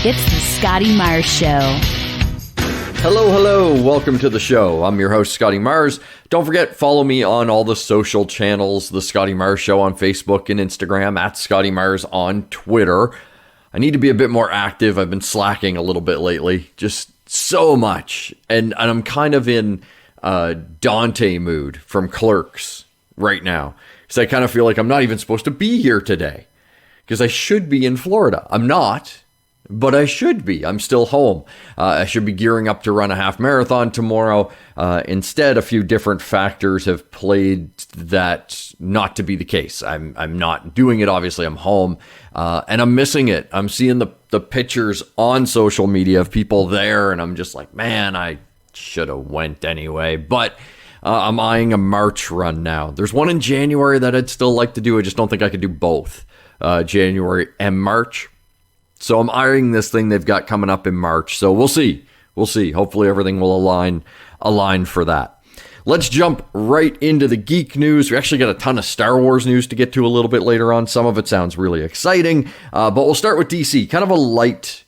It's the Scotty Myers Show. Hello. Welcome to the show. I'm your host, Scotty Myers. Don't forget, follow me on all the social channels, The Scotty Myers Show on Facebook and Instagram, at Scotty Myers on Twitter. I need to be a bit more active. I've been slacking a little bit lately. Just so much. And I'm kind of in Dante mood from Clerks right now. Because I kind of feel like I'm not even supposed to be here today. Because I should be in Florida. I'm not. But I should be. I'm still home. I should be gearing up to run a half marathon tomorrow. Instead, a few different factors have played that not to be the case. I'm not doing it. Obviously, I'm home, and I'm missing it. I'm seeing the pictures on social media of people there, and I'm just like, man, I should have went anyway. But I'm eyeing a March run now. There's one in January that I'd still like to do. I just don't think I could do both, January and March. So I'm eyeing this thing they've got coming up in March. So we'll see. Hopefully everything will align for that. Let's jump right into the geek news. We actually got a ton of Star Wars news to get to a little bit later on. Some of it sounds really exciting. But we'll start with DC. Kind of a light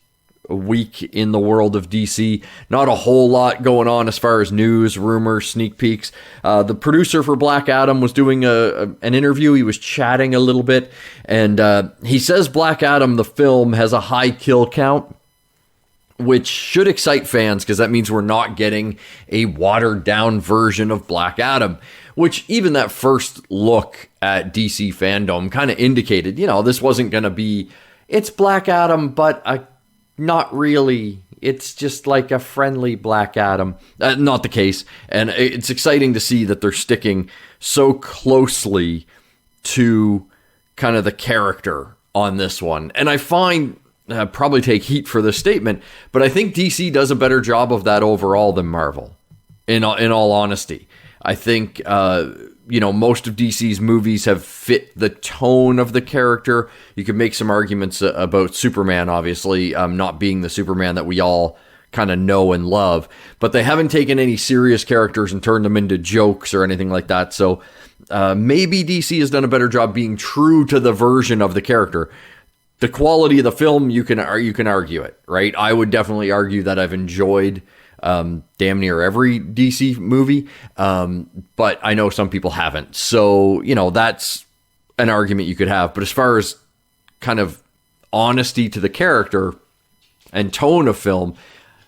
week in the world of DC. Not a whole lot going on as far as news, rumors, sneak peeks. The producer for Black Adam was doing an interview. He was chatting a little bit, and he says Black Adam, the film, has a high kill count, which should excite fans because that means we're not getting a watered down version of Black Adam, which even that first look at DC fandom kind of indicated, this wasn't going to be, it's Black Adam, but not really. It's just like a friendly Black Adam. Not the case. And it's exciting to see that they're sticking so closely to kind of the character on this one. And I find, probably take heat for this statement, but I think DC does a better job of that overall than Marvel, in all honesty. I think, most of DC's movies have fit the tone of the character. You could make some arguments about Superman, obviously, not being the Superman that we all kind of know and love, but they haven't taken any serious characters and turned them into jokes or anything like that. So maybe DC has done a better job being true to the version of the character. The quality of the film, you can argue it, right? I would definitely argue that I've enjoyed damn near every DC movie, but I know some people haven't. So, that's an argument you could have. But as far as kind of honesty to the character and tone of film,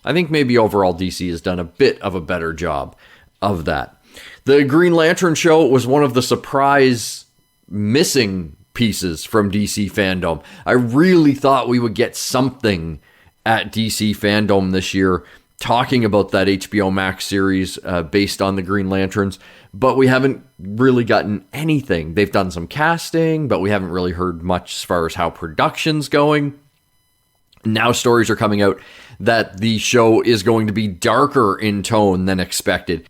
I think maybe overall DC has done a bit of a better job of that. The Green Lantern show was one of the surprise missing pieces from DC fandom. I really thought we would get something at DC fandom this year talking about that HBO Max series based on the Green Lanterns, but we haven't really gotten anything. They've done some casting, but we haven't really heard much as far as how production's going. Now stories are coming out that the show is going to be darker in tone than expected.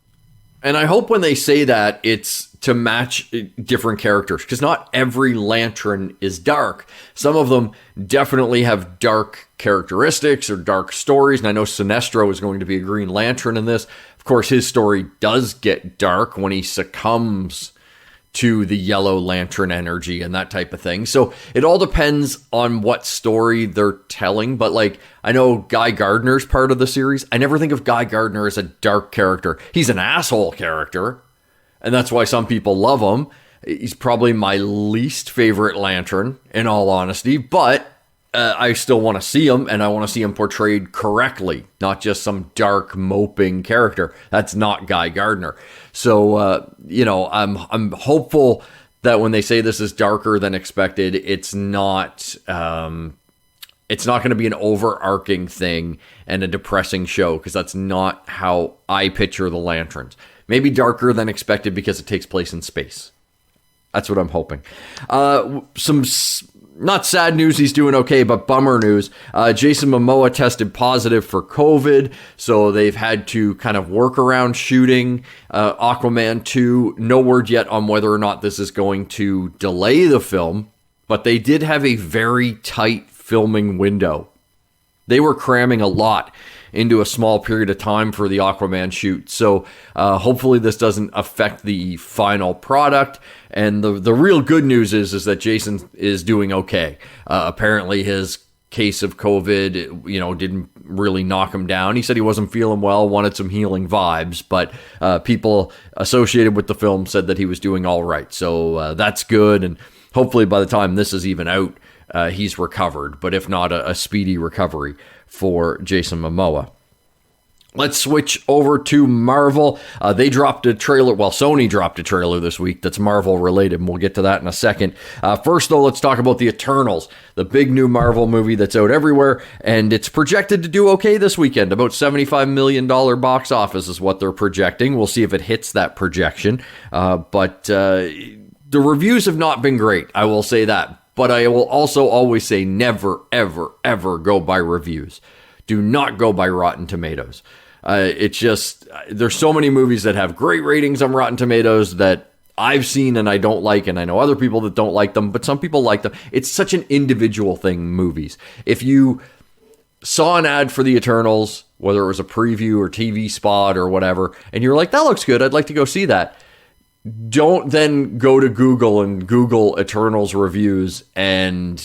And I hope when they say that, it's to match different characters, because not every Lantern is dark. Some of them definitely have dark characteristics or dark stories, and I know Sinestro is going to be a Green Lantern in this. Of course, his story does get dark when he succumbs to the Yellow Lantern energy and that type of thing. So it all depends on what story they're telling. But I know Guy Gardner's part of the series. I never think of Guy Gardner as a dark character. He's an asshole character, and that's why some people love him. He's probably my least favorite Lantern, in all honesty, but I still want to see him, and I want to see him portrayed correctly, not just some dark, moping character. That's not Guy Gardner. So, I'm hopeful that when they say this is darker than expected, it's not going to be an overarching thing and a depressing show, because that's not how I picture the Lanterns. Maybe darker than expected because it takes place in space. That's what I'm hoping. Some not sad news, he's doing okay, but bummer news. Jason Momoa tested positive for COVID, so they've had to kind of work around shooting Aquaman 2. No word yet on whether or not this is going to delay the film, but they did have a very tight filming window. They were cramming a lot into a small period of time for the Aquaman shoot. So hopefully this doesn't affect the final product. And the real good news is that Jason is doing okay. Apparently his case of COVID, didn't really knock him down. He said he wasn't feeling well, wanted some healing vibes, but people associated with the film said that he was doing all right. So that's good, and hopefully by the time this is even out, he's recovered, but if not, a speedy recovery for Jason Momoa. Let's switch over to Marvel. They dropped a trailer. Well, Sony dropped a trailer this week that's Marvel related, and we'll get to that in a second. First, though, let's talk about the Eternals, the big new Marvel movie that's out everywhere, and it's projected to do okay this weekend. About $75 million box office is what they're projecting. We'll see if it hits that projection. But the reviews have not been great, I will say that. But I will also always say never, ever, ever go by reviews. Do not go by Rotten Tomatoes. It's just, there's so many movies that have great ratings on Rotten Tomatoes that I've seen and I don't like, and I know other people that don't like them, but some people like them. It's such an individual thing, movies. If you saw an ad for the Eternals, whether it was a preview or TV spot or whatever, and you're like, that looks good, I'd like to go see that. Don't then go to Google and Google Eternals reviews, and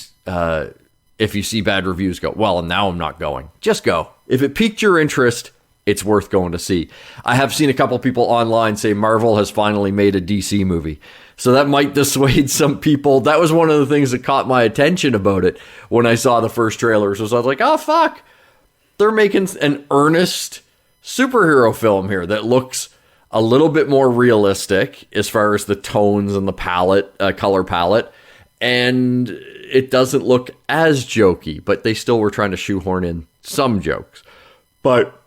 if you see bad reviews, go, well, now I'm not going. Just go. If it piqued your interest, it's worth going to see. I have seen a couple people online say Marvel has finally made a DC movie. So that might dissuade some people. That was one of the things that caught my attention about it when I saw the first trailers. Was I was like, oh, fuck. They're making an earnest superhero film here that looks a little bit more realistic as far as the tones and the color palette. And it doesn't look as jokey, but they still were trying to shoehorn in some jokes. But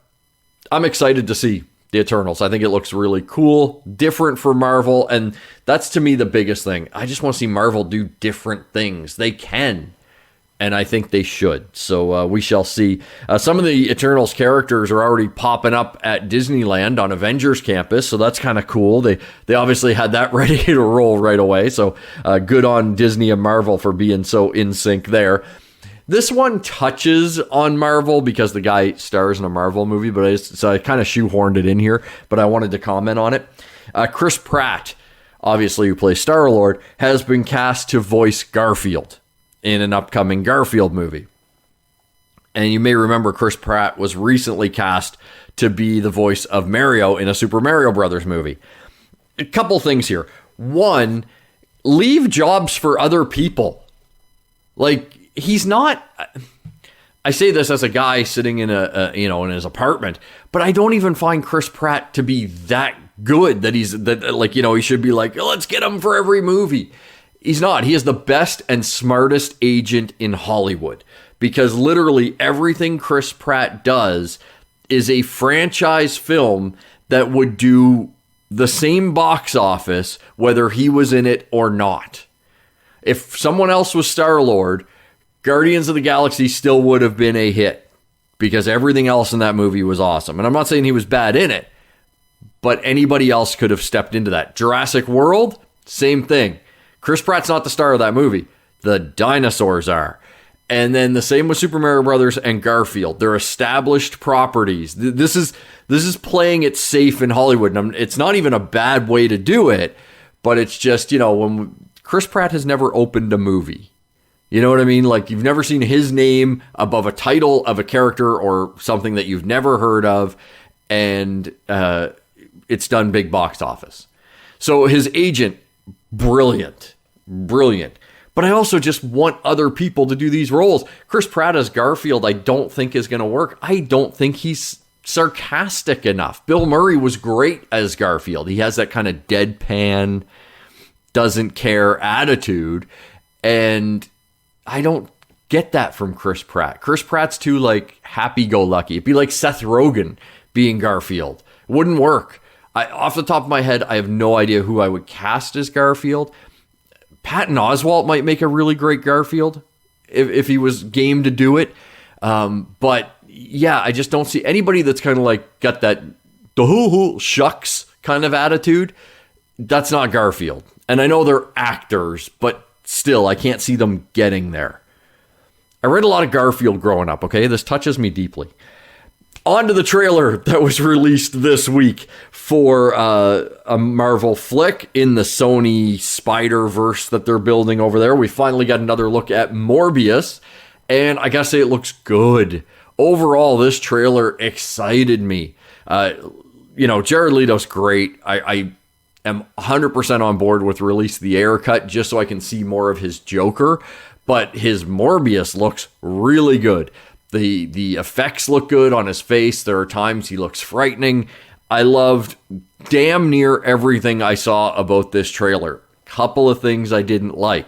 I'm excited to see the Eternals. I think it looks really cool, different for Marvel, and that's to me the biggest thing. I just want to see Marvel do different things. They can, and I think they should. So we shall see. Some of the Eternals characters are already popping up at Disneyland on Avengers Campus, so that's kind of cool. They obviously had that ready to roll right away, so good on Disney and Marvel for being so in sync there. This one touches on Marvel because the guy stars in a Marvel movie, but so I kind of shoehorned it in here, but I wanted to comment on it. Chris Pratt, obviously who plays Star-Lord, has been cast to voice Garfield in an upcoming Garfield movie. And you may remember Chris Pratt was recently cast to be the voice of Mario in a Super Mario Brothers movie. A couple things here. One, leave jobs for other people. Like, he's not, I say this as a guy sitting in in his apartment, but I don't even find Chris Pratt to be that good that he should be like, let's get him for every movie. He's not. He is the best and smartest agent in Hollywood, because literally everything Chris Pratt does is a franchise film that would do the same box office whether he was in it or not. If someone else was Star-Lord, Guardians of the Galaxy still would have been a hit because everything else in that movie was awesome. And I'm not saying he was bad in it, but anybody else could have stepped into that. Jurassic World, same thing. Chris Pratt's not the star of that movie. The dinosaurs are. And then the same with Super Mario Brothers and Garfield. They're established properties. This is playing it safe in Hollywood. And it's not even a bad way to do it, but it's just, when Chris Pratt has never opened a movie. You know what I mean? Like, you've never seen his name above a title of a character or something that you've never heard of, and it's done big box office. So his agent, brilliant. But I also just want other people to do these roles. Chris Pratt as Garfield, I don't think is going to work. I don't think he's sarcastic enough. Bill Murray was great as Garfield. He has that kind of deadpan, doesn't care attitude, and I don't get that from Chris Pratt. Chris Pratt's too, happy-go-lucky. It'd be like Seth Rogen being Garfield. Wouldn't work. Off the top of my head, I have no idea who I would cast as Garfield. Patton Oswalt might make a really great Garfield if he was game to do it. But, yeah, I just don't see anybody that's kind of got that shucks kind of attitude. That's not Garfield. And I know they're actors, but still, I can't see them getting there. I read a lot of Garfield growing up, okay? This touches me deeply. On to the trailer that was released this week for a Marvel flick in the Sony Spider-Verse that they're building over there. We finally got another look at Morbius. And I gotta say, it looks good. Overall, this trailer excited me. Jared Leto's great. I am 100% on board with Release the Air cut just so I can see more of his Joker. But his Morbius looks really good. The effects look good on his face. There are times he looks frightening. I loved damn near everything I saw about this trailer. Couple of things I didn't like.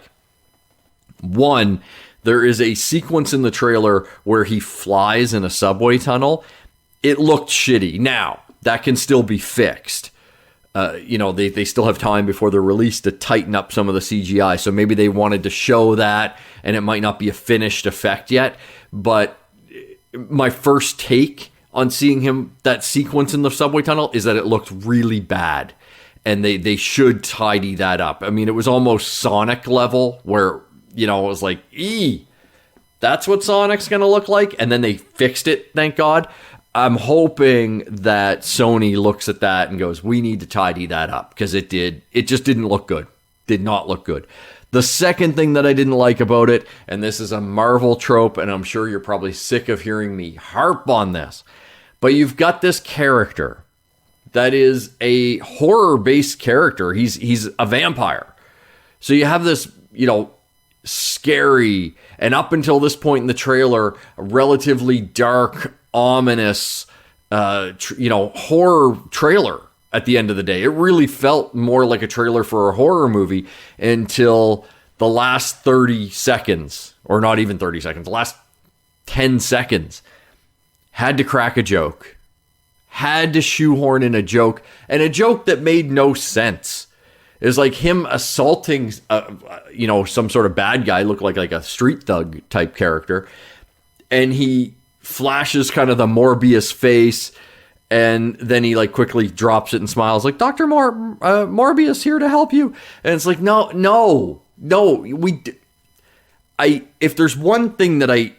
One, there is a sequence in the trailer where he flies in a subway tunnel. It looked shitty. Now, that can still be fixed. They still have time before they're released to tighten up some of the CGI. So maybe they wanted to show that, and it might not be a finished effect yet. But my first take on seeing him, that sequence in the subway tunnel, is that it looked really bad. And they should tidy that up. I mean, it was almost Sonic level where, it was like, that's what Sonic's going to look like. And then they fixed it, thank God. I'm hoping that Sony looks at that and goes, we need to tidy that up, because it just didn't look good. Did not look good. The second thing that I didn't like about it, and this is a Marvel trope, and I'm sure you're probably sick of hearing me harp on this, but you've got this character that is a horror-based character. He's a vampire. So you have this, scary, and up until this point in the trailer, a relatively dark, ominous, horror trailer at the end of the day. It really felt more like a trailer for a horror movie until the last 30 seconds, or not even 30 seconds, the last 10 seconds. Had to crack a joke. Had to shoehorn in a joke, and a joke that made no sense. It was like him assaulting, some sort of bad guy, looked like a street thug type character, and he flashes kind of the Morbius face, and then he quickly drops it and smiles like, Dr. Morbius here to help you. And it's like, no, if there's one thing that I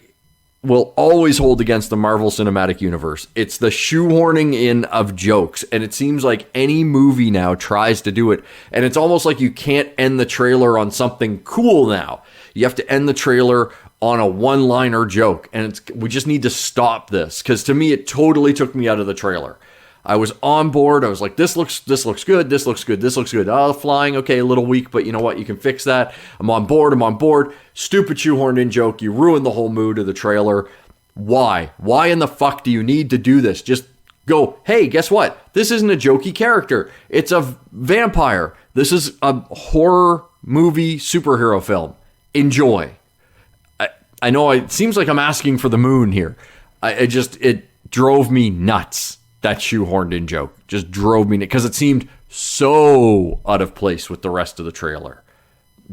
will always hold against the Marvel Cinematic Universe, it's the shoehorning in of jokes. And it seems like any movie now tries to do it. And it's almost like you can't end the trailer on something cool now. You have to end the trailer on a one-liner joke. And we just need to stop this. Because to me, it totally took me out of the trailer. I was on board. I was like, this looks good. This looks good. This looks good. Oh, flying. Okay, a little weak, but you know what? You can fix that. I'm on board. Stupid shoehorned in joke. You ruined the whole mood of the trailer. Why? Why in the fuck do you need to do this? Just go, hey, guess what? This isn't a jokey character. It's a vampire. This is a horror movie superhero film. Enjoy. I know it seems like I'm asking for the moon here. It drove me nuts. That shoehorned in joke just drove me, because it seemed so out of place with the rest of the trailer.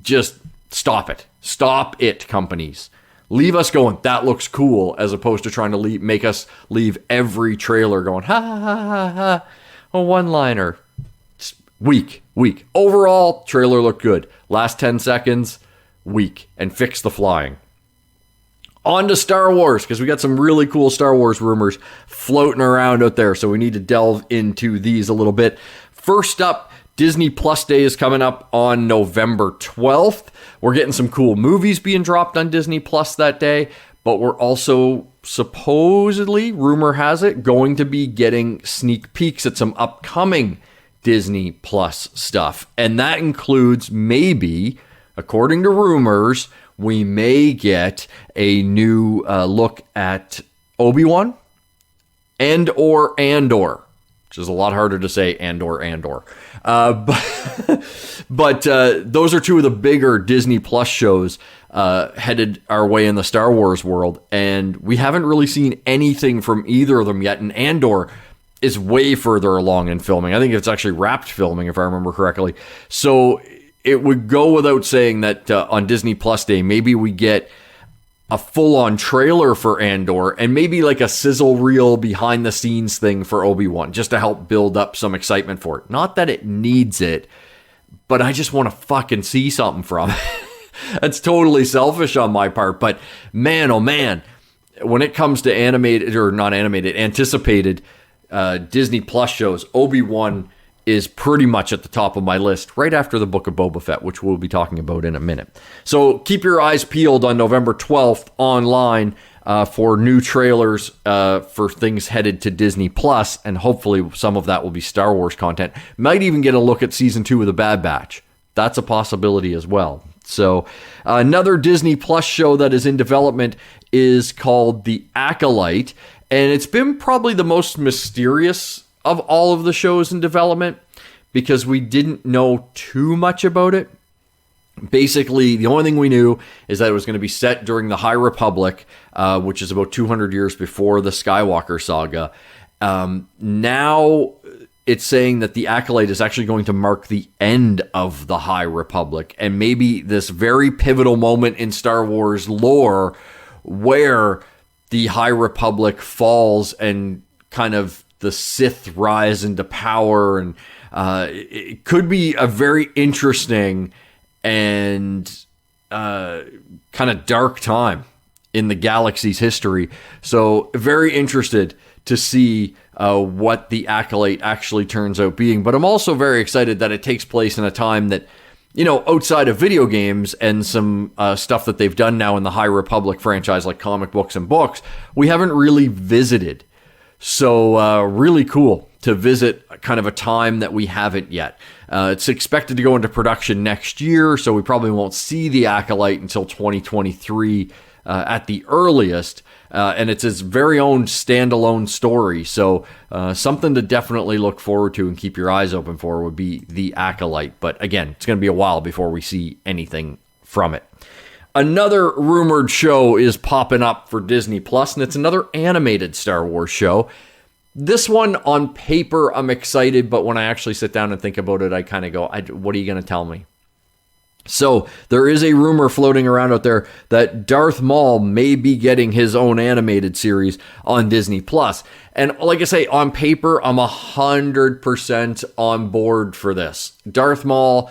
Just stop it. Stop it, companies. Leave us going, that looks cool, as opposed to trying to make us leave every trailer going, ha ha ha ha ha, a one-liner. Weak. Overall, trailer looked good. Last 10 seconds, weak. And fix the flying. On to Star Wars, because we got some really cool Star Wars rumors floating around out there, so we need to delve into these a little bit. First up, Disney Plus Day is coming up on November 12th. We're getting some cool movies being dropped on Disney Plus that day, but we're also supposedly, rumor has it, going to be getting sneak peeks at some upcoming Disney Plus stuff. And that includes, maybe, according to rumors, we may get a new look at Obi-Wan Andor, which is a lot harder to say, Andor. But those are two of the bigger Disney Plus shows headed our way in the Star Wars world, and we haven't really seen anything from either of them yet, and Andor is way further along in filming. I think it's actually wrapped filming, if I remember correctly. So it would go without saying that on Disney Plus Day, maybe we get a full-on trailer for Andor, and maybe like a sizzle reel behind-the-scenes thing for Obi-Wan, just to help build up some excitement for it. Not that it needs it, but I just want to fucking see something from it. That's totally selfish on my part, but man, oh man, when it comes to anticipated Disney Plus shows, Obi-Wan is pretty much at the top of my list, right after the Book of Boba Fett, which we'll be talking about in a minute. So keep your eyes peeled on November 12th online for new trailers for things headed to Disney Plus, and hopefully some of that will be Star Wars content. Might even get a look at season 2 of The Bad Batch. That's a possibility as well. So another Disney Plus show that is in development is called The Acolyte, and it's been probably the most mysterious of all of the shows in development because we didn't know too much about it. Basically, the only thing we knew is that it was going to be set during the High Republic, which is about 200 years before the Skywalker saga. Now it's saying that the Acolyte is actually going to mark the end of the High Republic, and maybe this very pivotal moment in Star Wars lore where the High Republic falls and kind of the Sith rise into power, and it could be a very interesting and kind of dark time in the galaxy's history. So very interested to see what the Acolyte actually turns out being. But I'm also very excited that it takes place in a time that, you know, outside of video games and some stuff that they've done now in the High Republic franchise, like comic books and books, we haven't really visited. So really cool to visit kind of a time that we haven't yet. It's expected to go into production next year, so we probably won't see the Acolyte until 2023 at the earliest. And it's its very own standalone story. So something to definitely look forward to and keep your eyes open for would be The Acolyte. But again, it's going to be a while before we see anything from it. Another rumored show is popping up for Disney Plus, and it's another animated Star Wars show. This one, on paper, I'm excited, but when I actually sit down and think about it, I kind of go, what are you going to tell me? So there is a rumor floating around out there that Darth Maul may be getting his own animated series on Disney Plus. And like I say, on paper, I'm 100% on board for this. Darth Maul,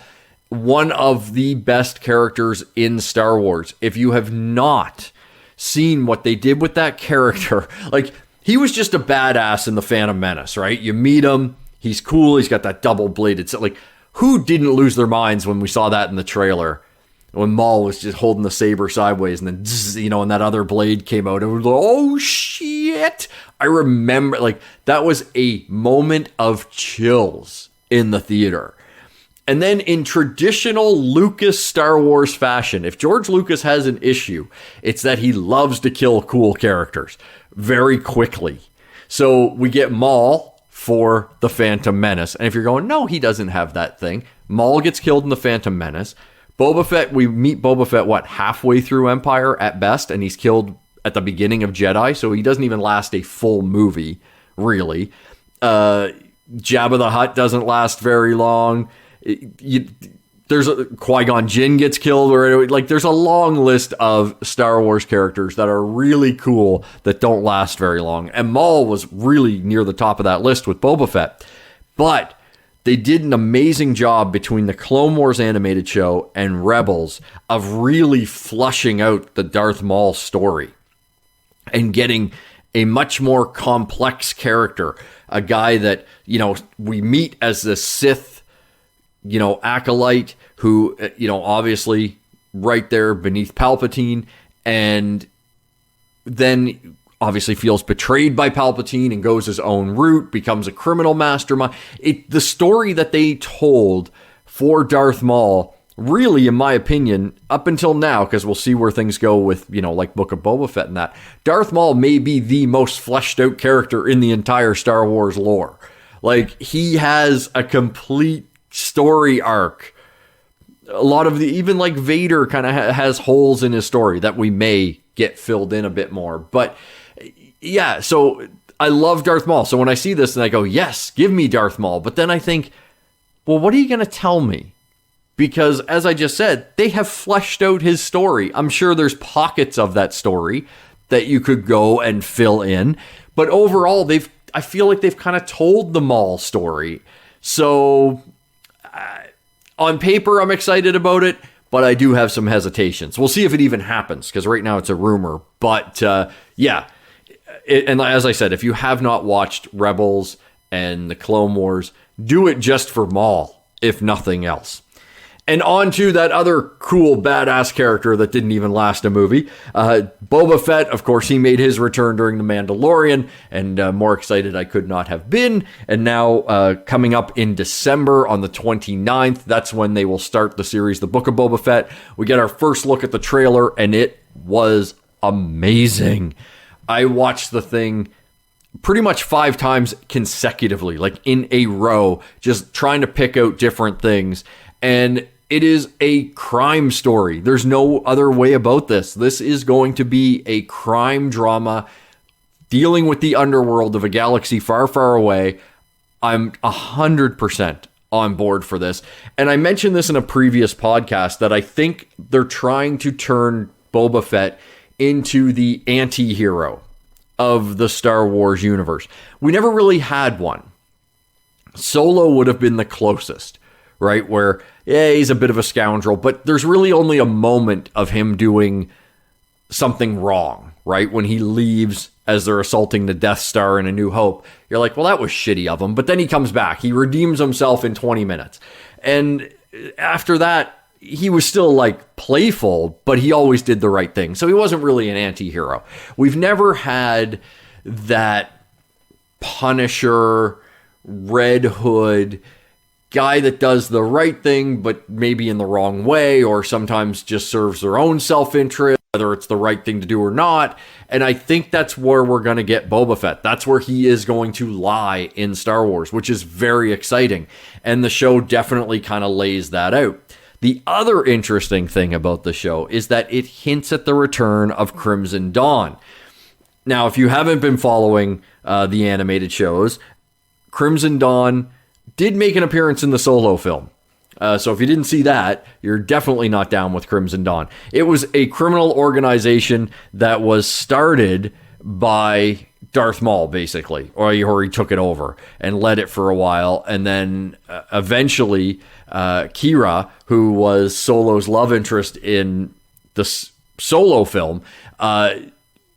one of the best characters in Star Wars. If you have not seen what they did with that character, like, he was just a badass in The Phantom Menace, right? You meet him, he's cool, he's got that double-bladed, like, who didn't lose their minds when we saw that in the trailer? When Maul was just holding the saber sideways and then, zzz, you know, and that other blade came out. It was like, oh, shit. I remember, like, that was a moment of chills in the theater. And then in traditional Lucas Star Wars fashion, if George Lucas has an issue, it's that he loves to kill cool characters very quickly. So we get Maul for The Phantom Menace. And if you're going, no, he doesn't have that thing. Maul gets killed in The Phantom Menace. Boba Fett, we meet Boba Fett, halfway through Empire at best, and he's killed at the beginning of Jedi, so he doesn't even last a full movie, really. Jabba the Hutt doesn't last very long. There's Qui-Gon Jinn gets killed, or like there's a long list of Star Wars characters that are really cool that don't last very long. And Maul was really near the top of that list with Boba Fett. But they did an amazing job between the Clone Wars animated show and Rebels of really flushing out the Darth Maul story and getting a much more complex character, a guy that, you know, we meet as the Sith, you know, acolyte who, you know, obviously right there beneath Palpatine, and then obviously feels betrayed by Palpatine and goes his own route, becomes a criminal mastermind. The story that they told for Darth Maul, really, in my opinion, up until now, because we'll see where things go with, you know, like Book of Boba Fett and that, Darth Maul may be the most fleshed out character in the entire Star Wars lore. Like, he has a complete story arc. A lot of even like Vader kind of has holes in his story that we may get filled in a bit more. But yeah, so I love Darth Maul. So when I see this and I go, yes, give me Darth Maul. But then I think, well, what are you going to tell me? Because as I just said, they have fleshed out his story. I'm sure there's pockets of that story that you could go and fill in. But overall, I feel like they've kind of told the Maul story. So on paper, I'm excited about it, but I do have some hesitations. We'll see if it even happens, because right now it's a rumor. But yeah, and as I said, if you have not watched Rebels and the Clone Wars, do it just for Maul, if nothing else. And on to that other cool, badass character that didn't even last a movie. Boba Fett, of course, he made his return during The Mandalorian, and more excited I could not have been. And now, coming up in December on the 29th, that's when they will start the series, The Book of Boba Fett. We get our first look at the trailer, and it was amazing. I watched the thing pretty much 5 times consecutively, like in a row, just trying to pick out different things. And it is a crime story. There's no other way about this. This is going to be a crime drama dealing with the underworld of a galaxy far, far away. I'm 100% on board for this. And I mentioned this in a previous podcast that I think they're trying to turn Boba Fett into the anti-hero of the Star Wars universe. We never really had one. Solo would have been the closest, right? Where, yeah, he's a bit of a scoundrel, but there's really only a moment of him doing something wrong, right? When he leaves as they're assaulting the Death Star in A New Hope. You're like, well, that was shitty of him. But then he comes back. He redeems himself in 20 minutes. And after that, he was still like playful, but he always did the right thing. So he wasn't really an anti-hero. We've never had that Punisher, Red Hood guy that does the right thing, but maybe in the wrong way, or sometimes just serves their own self-interest, whether it's the right thing to do or not. And I think that's where we're going to get Boba Fett. That's where he is going to lie in Star Wars, which is very exciting. And the show definitely kind of lays that out. The other interesting thing about the show is that it hints at the return of Crimson Dawn. Now, if you haven't been following the animated shows, Crimson Dawn did make an appearance in the Solo film. So if you didn't see that, you're definitely not down with Crimson Dawn. It was a criminal organization that was started by Darth Maul, basically, or he took it over and led it for a while. And then eventually, Kira, who was Solo's love interest in the Solo film,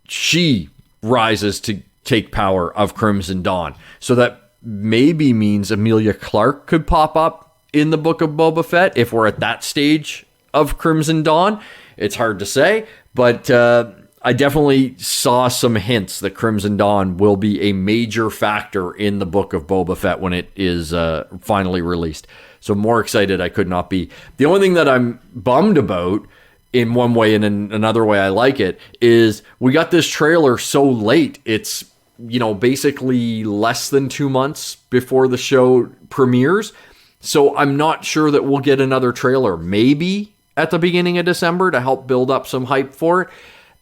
she rises to take power of Crimson Dawn. So that maybe means Emilia Clarke could pop up in the Book of Boba Fett if we're at that stage of Crimson Dawn. It's hard to say, but I definitely saw some hints that Crimson Dawn will be a major factor in the Book of Boba Fett when it is finally released. So more excited I could not be. The only thing that I'm bummed about, in one way and in another way I like it, is we got this trailer so late. It's, basically less than 2 months before the show premieres. So I'm not sure that we'll get another trailer, maybe at the beginning of December, to help build up some hype for it.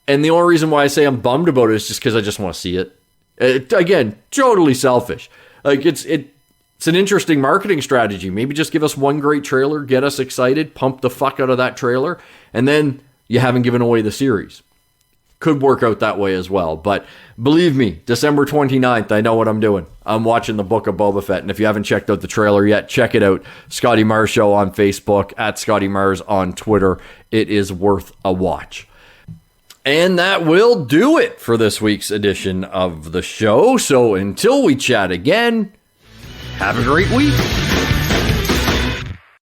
And the only reason why I say I'm bummed about it is just because I just want to see it. Again, totally selfish. Like it's an interesting marketing strategy. Maybe just give us one great trailer, get us excited, pump the fuck out of that trailer, and then you haven't given away the series. Could work out that way as well. But believe me, December 29th, I know what I'm doing. I'm watching the Book of Boba Fett. And if you haven't checked out the trailer yet, check it out. Scotty Mars Show on Facebook, at Scotty Mars on Twitter. It is worth a watch. And that will do it for this week's edition of the show. So until we chat again, have a great week.